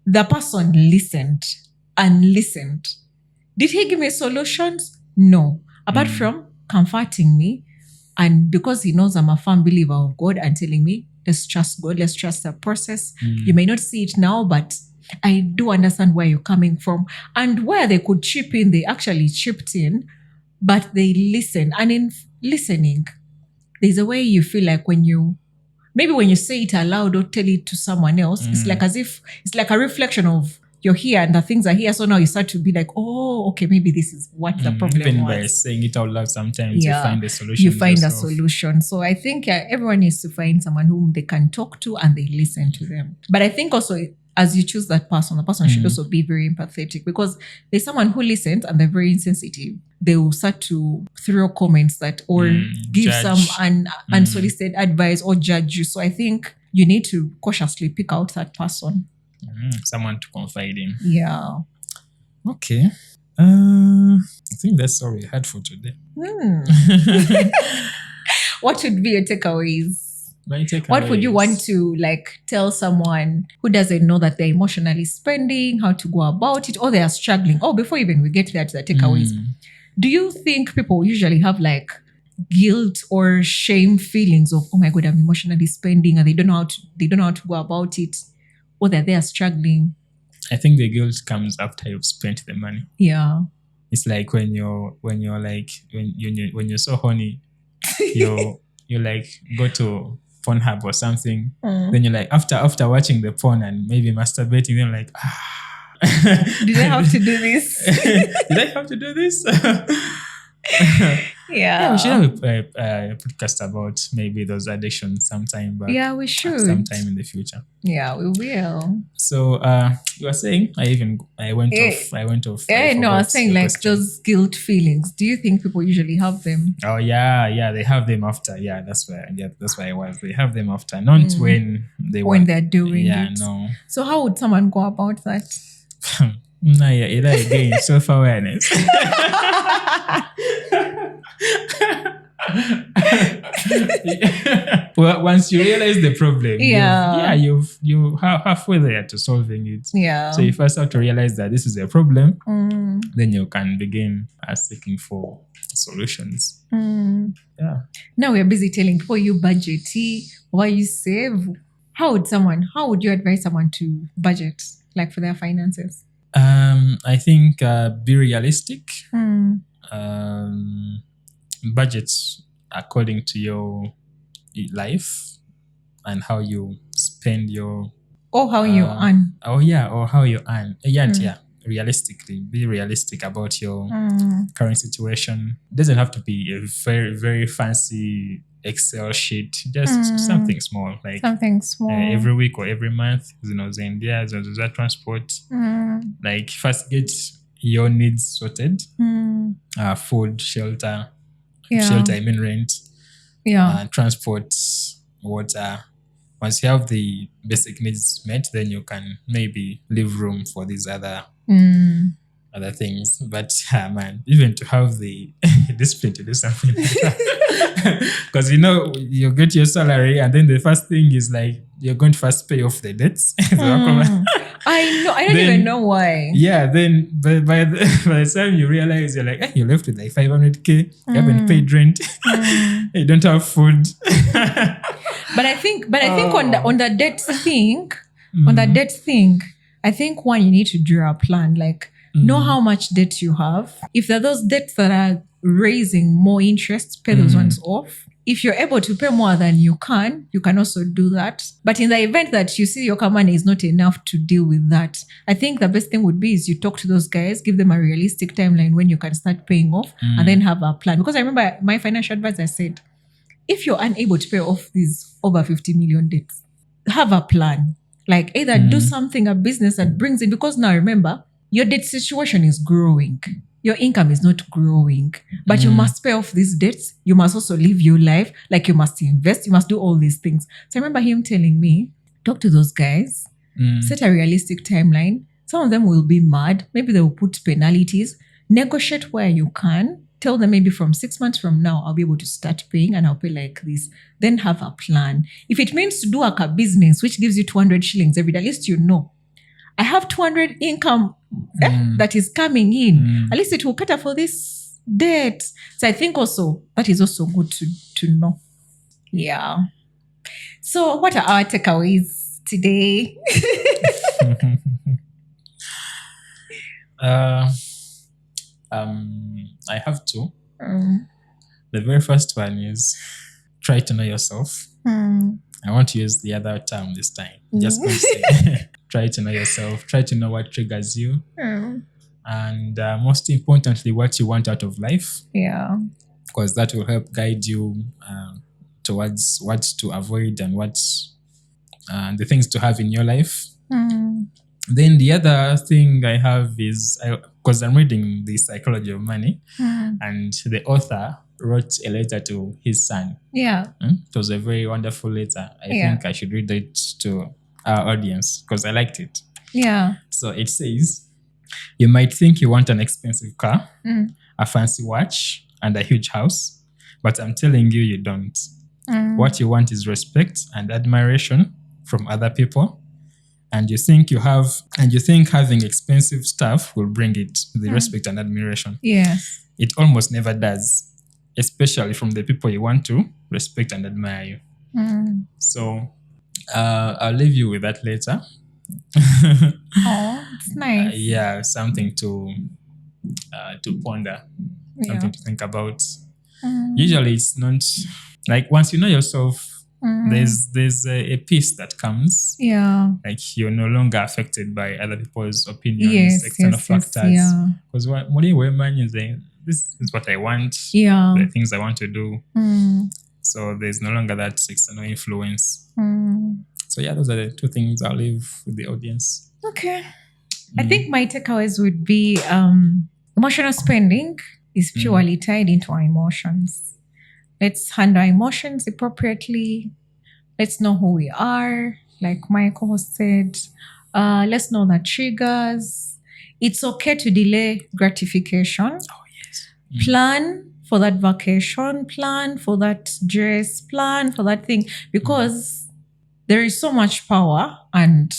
The person listened and listened. Did he give me solutions? No. Apart from comforting me, and because he knows I'm a firm believer of God and telling me, let's trust God, let's trust the process. You may not see it now, but I do understand where you're coming from. And where they could chip in, they actually chipped in, but they listened. And in listening, there's a way you feel like when you say it aloud or tell it to someone else, it's like as if it's like a reflection of you're here and the things are here. So now you start to be like, oh, okay, maybe this is what the problem even was. By saying it out loud, sometimes you find a solution. You find a solution. So I think everyone needs to find someone whom they can talk to and they listen to them. But I think also, as you choose that person, the person should also be very empathetic, because there's someone who listens and they're very insensitive. They will start to throw comments that or give judge. some unsolicited advice or judge you. So I think you need to cautiously pick out that person. Someone to confide in. Yeah. Okay. I think that's all we had for today. What would be your takeaways? What would you want to like tell someone who doesn't know that they're emotionally spending, how to go about it, or they are struggling? Oh, before even we get there to the takeaways, do you think people usually have like guilt or shame feelings of, oh my God, I'm emotionally spending, and they don't know how to go about it, or that they are struggling? I think the guilt comes after you've spent the money. Yeah. It's like when you're so horny, you like go to Pornhub or something. Then you're like after watching the porn and maybe masturbating, then like Did I have to do this? Did I have to do this? Yeah. We should have a podcast about maybe those addictions sometime. But yeah, we should. Sometime in the future. Yeah, we will. So you were saying I went off. No, I was saying like question. Those guilt feelings. Do you think people usually have them? Oh yeah, they have them after. Yeah, that's where I was. They have them after, not when they're doing it. Yeah, no. So how would someone go about that? No, yeah, again, self-awareness. Well, once you realize the problem, you halfway there to solving it. Yeah. So you first have to realize that this is a problem, then you can begin seeking for solutions. Yeah. Now we're busy telling people you budget, why you save. How would you advise someone to budget, like for their finances? I think be realistic. Budgets according to your life and how you spend your how you earn. Or how you earn. Realistically, be realistic about your current situation. It doesn't have to be a very, very fancy Excel sheet, just something small, like every week or every month, that transport. Like first get your needs sorted. Food, shelter, rent, transport, water. Once you have the basic needs met, then you can maybe leave room for these other things. But man, even to have the discipline to do something like that, because you get your salary and then the first thing is like you're going to first pay off the debts. I know. I don't even know why. Yeah. Then by the time you realize, you're like, you're left with like 500K. You haven't paid rent. You don't have food. But I think on the debt thing, I think one, you need to draw a plan. Like know how much debt you have. If there are those debts that are raising more interest, pay those ones off. If you're able to pay more than you can also do that. But in the event that you see your money is not enough to deal with that, I think the best thing would be is you talk to those guys, give them a realistic timeline when you can start paying off, and then have a plan. Because I remember my financial advisor said, if you're unable to pay off these over 50 million debts, have a plan. Like either do something, a business that brings it. Because now remember, your debt situation is growing. Your income is not growing, but you must pay off these debts. You must also live your life. Like you must invest. You must do all these things. So I remember him telling me, talk to those guys, set a realistic timeline. Some of them will be mad. Maybe they will put penalties. Negotiate where you can. Tell them maybe from 6 months from now, I'll be able to start paying and I'll pay like this. Then have a plan. If it means to do like a business, which gives you 200 shillings every day, at least you know. I have 200 income that is coming in. At least it will cater for this debt. So I think also that is also good to know. Yeah. So what are our takeaways today? I have two. The very first one is try to know yourself. I want to use the other term this time. Just going to say try to know yourself. Try to know what triggers you. And most importantly, what you want out of life. Yeah. Because that will help guide you towards what to avoid and what the things to have in your life. Then the other thing I have is, because I'm reading The Psychology of Money, and the author wrote a letter to his son. Yeah. It was a very wonderful letter. I think I should read it to our audience because I liked it. Yeah. So it says, you might think you want an expensive car, a fancy watch, and a huge house, but I'm telling you, you don't. What you want is respect and admiration from other people. And you think having expensive stuff will bring it, the respect and admiration. Yes. It almost never does, especially from the people you want to respect and admire you. So I'll leave you with that later. Oh, it's nice. Yeah, something to ponder, something to think about. Usually it's not like once you know yourself, there's a peace that comes. Yeah. Like you're no longer affected by other people's opinions, external factors. Because when you were managing, this is what I want. Yeah. The things I want to do. So there's no longer that external influence. So yeah, those are the two things I'll leave with the audience. Okay. I think my takeaways would be emotional spending is purely tied into our emotions. Let's handle our emotions appropriately. Let's know who we are, like Michael said. Let's know the triggers. It's okay to delay gratification. Oh, yes. Plan for that vacation, plan for that dress, plan for that thing, because there is so much power and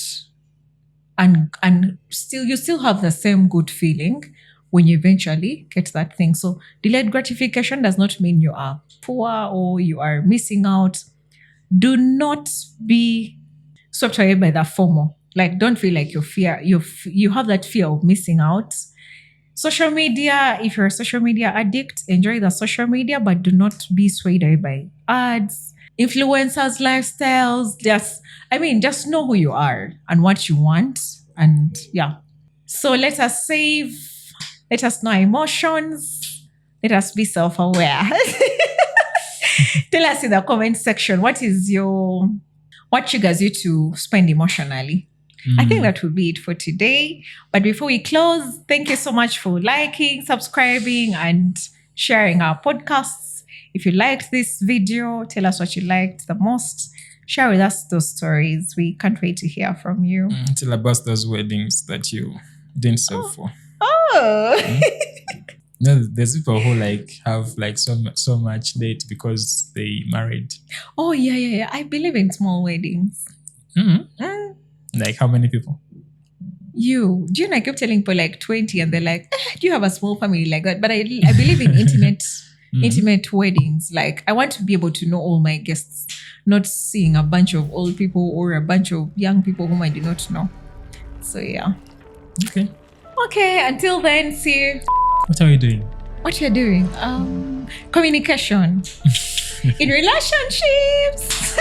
still you still have the same good feeling when you eventually get that thing. So delayed gratification does not mean you are poor or you are missing out. Do not be swept away by that FOMO. Like, don't feel like you have that fear of missing out. Social media, if you're a social media addict, enjoy the social media, but do not be swayed away by ads, influencers, lifestyles. Just know who you are and what you want. And yeah. So let us know our emotions. Let us be self-aware. Tell us in the comment section, what triggers you to spend emotionally? I think that will be it for today. But before we close, thank you so much for liking, subscribing, and sharing our podcasts. If you liked this video, tell us what you liked the most. Share with us those stories. We can't wait to hear from you. Tell about those weddings that you didn't sell for. Oh. No, there's people who have so much date because they married. Oh yeah. I believe in small weddings. Like how many people? Do you know I keep telling people like 20 and they're like, do you have a small family like that? But I believe in intimate weddings. Like I want to be able to know all my guests, not seeing a bunch of old people or a bunch of young people whom I do not know. So yeah. Okay, until then, see you. What are you doing? What you're doing? Communication in relationships.